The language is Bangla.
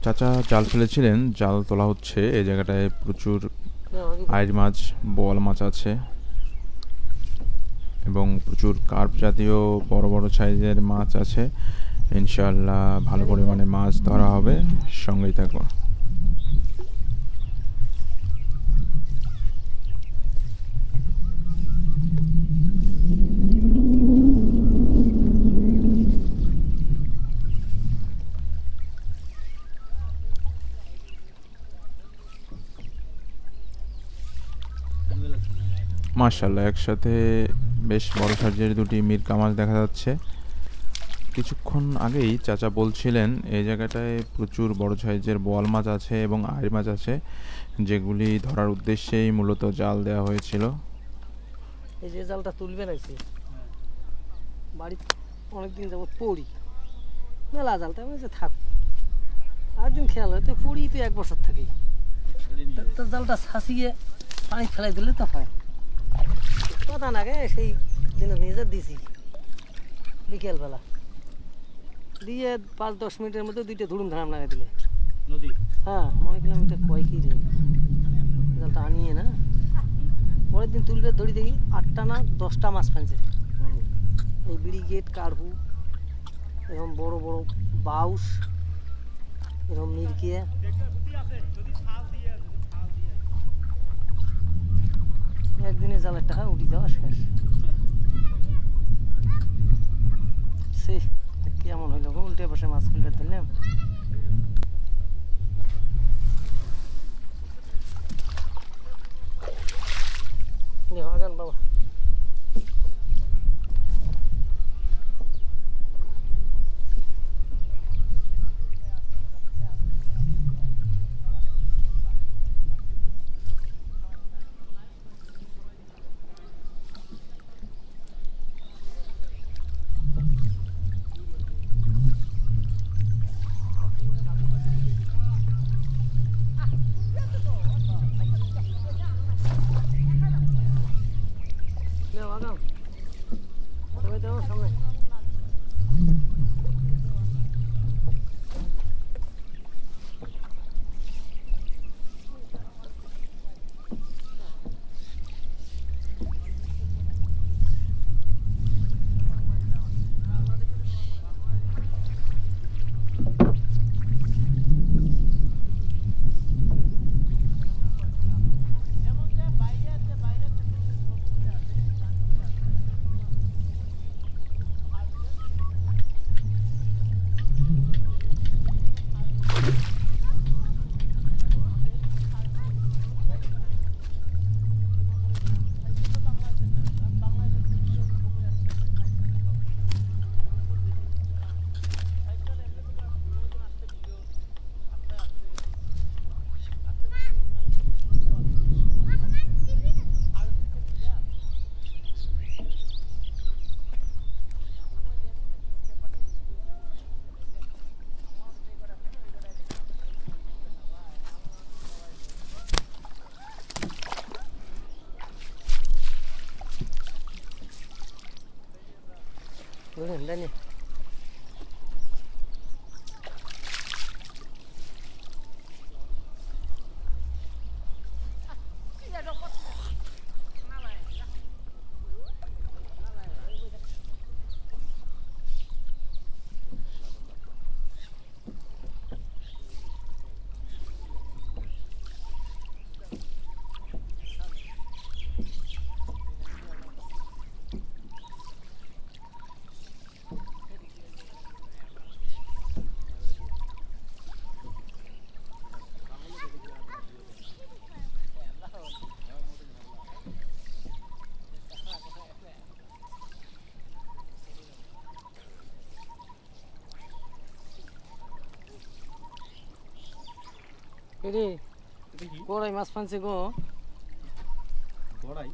চাচা জাল ফেলেছিলেন, জাল তোলা হচ্ছে। এই জায়গাটায় প্রচুর আইড় মাছ, বোয়াল মাছ আছে এবং প্রচুর কার্প জাতীয় বড় বড় সাইজের মাছ আছে। ইনশাআল্লাহ ভালো পরিমাণে মাছ ধরা হবে, সঙ্গেই থাকো। মাশাআল্লাহ, একসাথে বেশ বড় সাইজের দুটি মিরকা মাছ দেখা যাচ্ছে। কিছুক্ষণ আগেই চাচা বলছিলেন এই জায়গাটায় প্রচুর বড় সাইজের বোয়াল মাছ আছে এবং আইড় মাছ আছে, যেগুলি ধরার উদ্দেশ্যেই মূলত জাল দেওয়া হয়েছিল। এই যে জালটা তুলবে নাকি বাড়ি অনেকদিন যাবত পড়ি মেলা জালটা আমি যে থাক আরেকদিন খেয়াল হয় তো পড়ি তো 1 বছর থাকেই তো জালটা ছাঁচিয়ে পানি ফেলাই দিলে তো হয় কথা না গে। সেই দিন নিজে দিছি বিকেলবেলা দিয়ে 5-10 মিনিটের মধ্যে 2টা ধুড়ুম ধারাম লাগাই দিলে নদী। হ্যাঁ, মনে করলাম এটা কয় কি রে জালটা আনিয়ে না। পরের দিন তুলবে ধরি দেখি 8টা না 10টা মাছ ফেলছে। এই ব্রিগেড, কার্পু, এরকম বড় বড় বাউস, এরকম মিরকিয়া। একদিনে জালের টাকা উঠে যাওয়া শেষ। সে কেমন হইল গো, উল্টে পাশে মাছ খুলবে ধরলাম। বাবা সামনে Dani. Ini, gorai mas fancy go. Gorai.